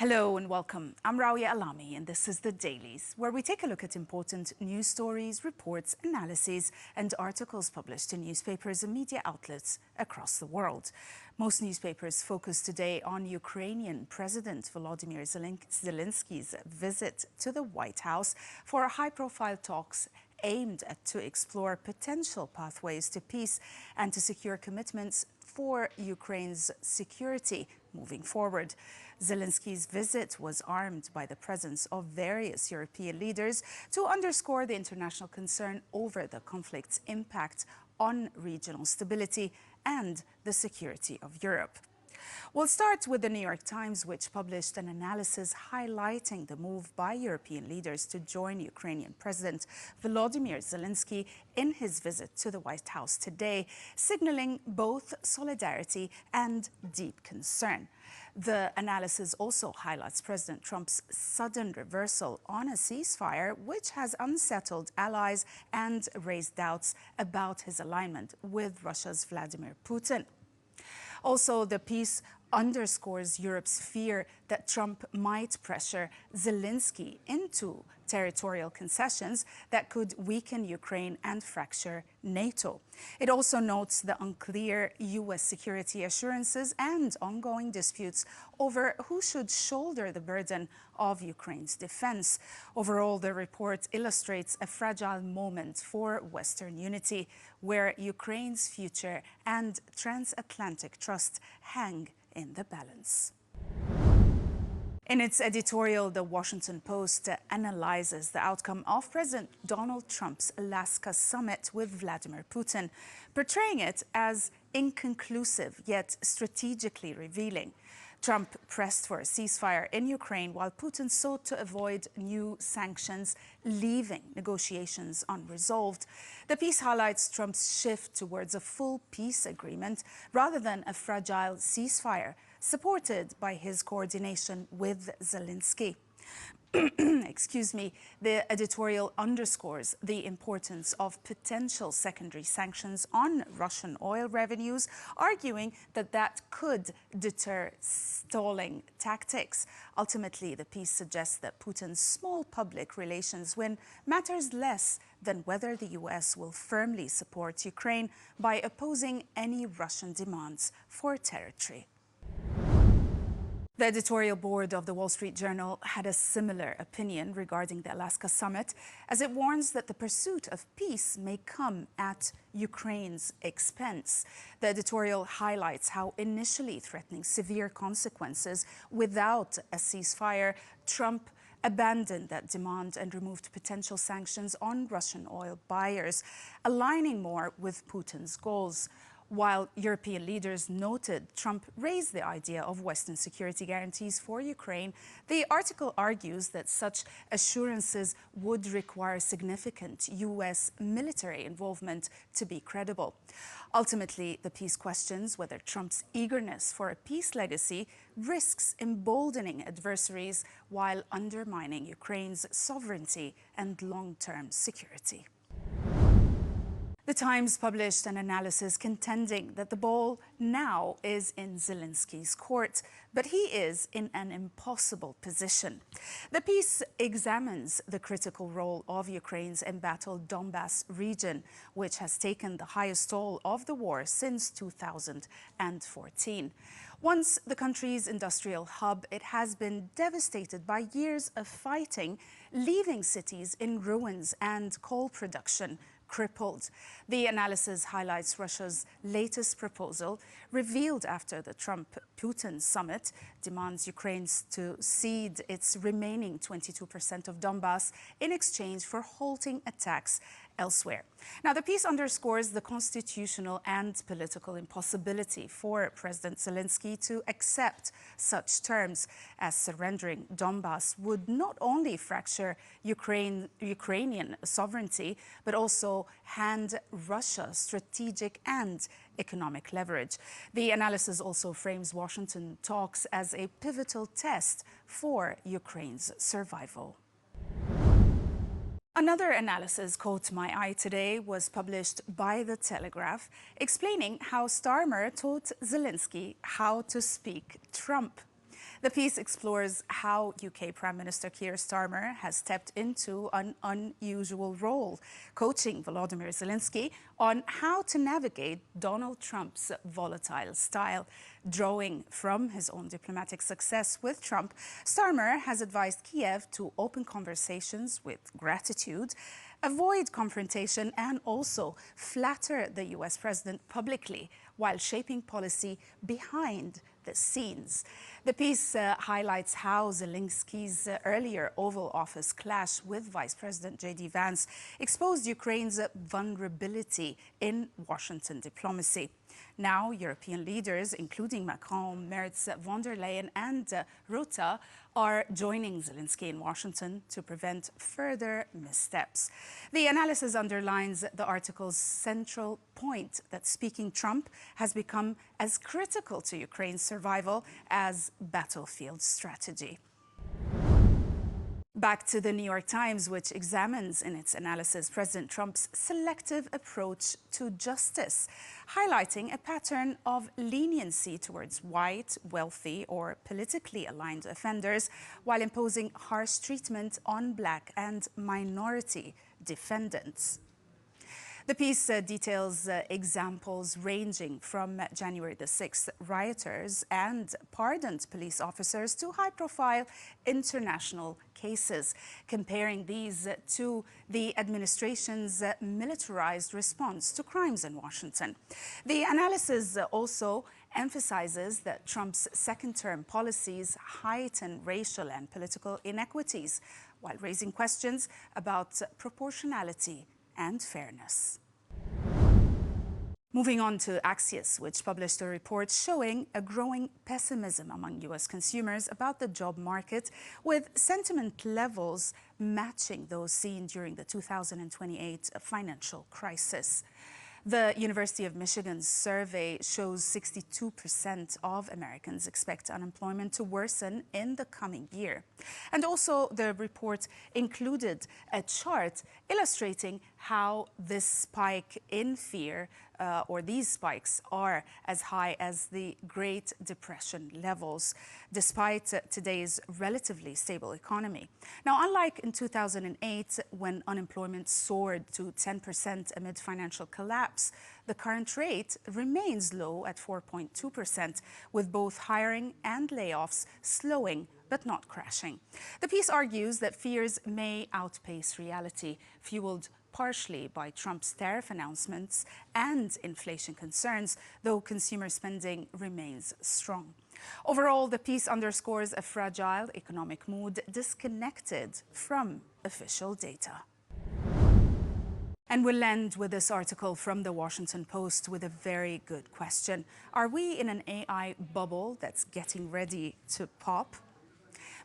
Hello and welcome. I'm Rawia Alami and this is the Dailies, where we take a look at important news stories, reports, analyses and articles published in newspapers and media outlets across the world. Most newspapers focus today on Ukrainian President Volodymyr Zelensky's visit to the White House for high-profile talks aimed to explore potential pathways to peace and to secure commitments for Ukraine's security moving forward. Zelensky's visit was armed by the presence of various European leaders to underscore the international concern over the conflict's impact on regional stability and the security of Europe. We'll start with the New York Times, which published an analysis highlighting the move by European leaders to join Ukrainian President Volodymyr Zelensky in his visit to the White House today, signaling both solidarity and deep concern. The analysis also highlights President Trump's sudden reversal on a ceasefire, which has unsettled allies and raised doubts about his alignment with Russia's Vladimir Putin. Also, the piece underscores Europe's fear that Trump might pressure Zelensky into territorial concessions that could weaken Ukraine and fracture NATO. It also notes the unclear U.S. security assurances and ongoing disputes over who should shoulder the burden of Ukraine's defense. Overall, the report illustrates a fragile moment for Western unity, where Ukraine's future and transatlantic trust hang in the balance. In its editorial, The Washington Post analyzes the outcome of President Donald Trump's Alaska summit with Vladimir Putin, portraying it as inconclusive yet strategically revealing. Trump pressed for a ceasefire in Ukraine while Putin sought to avoid new sanctions, leaving negotiations unresolved. The piece highlights Trump's shift towards a full peace agreement rather than a fragile ceasefire, supported by his coordination with Zelensky. Excuse me. The editorial underscores the importance of potential secondary sanctions on Russian oil revenues, arguing that that could deter stalling tactics. Ultimately, the piece suggests that Putin's small public relations win matters less than whether the U.S. will firmly support Ukraine by opposing any Russian demands for territory. The editorial board of the Wall Street Journal had a similar opinion regarding the Alaska summit, as it warns that the pursuit of peace may come at Ukraine's expense. The editorial highlights how, initially threatening severe consequences without a ceasefire, Trump abandoned that demand and removed potential sanctions on Russian oil buyers, aligning more with Putin's goals. While European leaders noted Trump raised the idea of Western security guarantees for Ukraine, the article argues that such assurances would require significant U.S. military involvement to be credible. Ultimately, the piece questions whether Trump's eagerness for a peace legacy risks emboldening adversaries while undermining Ukraine's sovereignty and long-term security. The Times published an analysis contending that the ball now is in Zelensky's court, but he is in an impossible position. The piece examines the critical role of Ukraine's embattled Donbas region, which has taken the highest toll of the war since 2014. Once the country's industrial hub, it has been devastated by years of fighting, leaving cities in ruins and coal production crippled. The analysis highlights Russia's latest proposal, revealed after the Trump-Putin summit, demands Ukraine to cede its remaining 22% of Donbas in exchange for halting attacks elsewhere. Now, the piece underscores the constitutional and political impossibility for President Zelensky to accept such terms, as surrendering Donbas would not only fracture Ukrainian sovereignty, but also hand Russia strategic and economic leverage. The analysis also frames Washington talks as a pivotal test for Ukraine's survival. Another analysis caught my eye today was published by The Telegraph, explaining how Starmer taught Zelensky how to speak Trump. The piece explores how UK Prime Minister Keir Starmer has stepped into an unusual role, coaching Volodymyr Zelensky on how to navigate Donald Trump's volatile style. Drawing from his own diplomatic success with Trump, Starmer has advised Kiev to open conversations with gratitude, avoid confrontation and also flatter the US president publicly while shaping policy behind the scenes. The piece highlights how Zelensky's earlier Oval Office clash with Vice President J.D. Vance exposed Ukraine's vulnerability in Washington diplomacy. Now, European leaders, including Macron, Merz, von der Leyen and Rutte, are joining Zelensky in Washington to prevent further missteps. The analysis underlines the article's central point that speaking Trump has become as critical to Ukraine's survival as battlefield strategy. Back to the New York Times, which examines in its analysis President Trump's selective approach to justice, highlighting a pattern of leniency towards white, wealthy or politically aligned offenders while imposing harsh treatment on black and minority defendants. The piece details examples ranging from January the 6th rioters and pardoned police officers to high-profile international cases, comparing these to the administration's militarized response to crimes in Washington. The analysis also emphasizes that Trump's second-term policies heighten racial and political inequities, while raising questions about proportionality and fairness. Moving on to Axios, which published a report showing a growing pessimism among U.S. consumers about the job market, with sentiment levels matching those seen during the 2028 financial crisis. The University of Michigan's survey shows 62% of Americans expect unemployment to worsen in the coming year. And also, the report included a chart illustrating how this spike in fear or these spikes are as high as the Great Depression levels, despite today's relatively stable economy. Now, unlike in 2008, when unemployment soared to 10% amid financial collapse, the current rate remains low at 4.2%, with both hiring and layoffs slowing but not crashing. The piece argues that fears may outpace reality, fueled partially by Trump's tariff announcements and inflation concerns, though consumer spending remains strong. Overall, the piece underscores a fragile economic mood disconnected from official data. And we'll end with this article from the Washington Post with a very good question. Are we in an AI bubble that's getting ready to pop?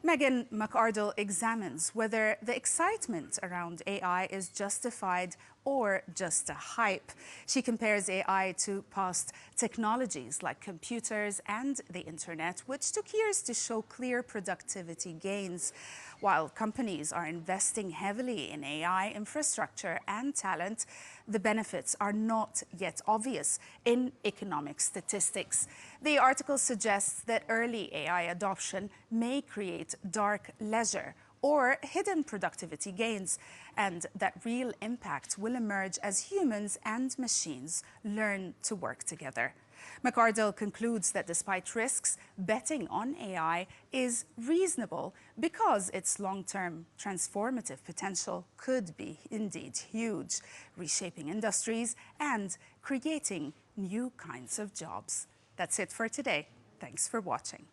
Megan McArdle examines whether the excitement around AI is justified or just a hype. She compares AI to past technologies like computers and the internet, which took years to show clear productivity gains. While companies are investing heavily in AI infrastructure and talent, the benefits are not yet obvious in economic statistics. The article suggests that early AI adoption may create dark leisure or hidden productivity gains, and that real impact will emerge as humans and machines learn to work together. McArdle concludes that despite risks, betting on AI is reasonable because its long-term transformative potential could be indeed huge, reshaping industries and creating new kinds of jobs. That's it for today. Thanks for watching.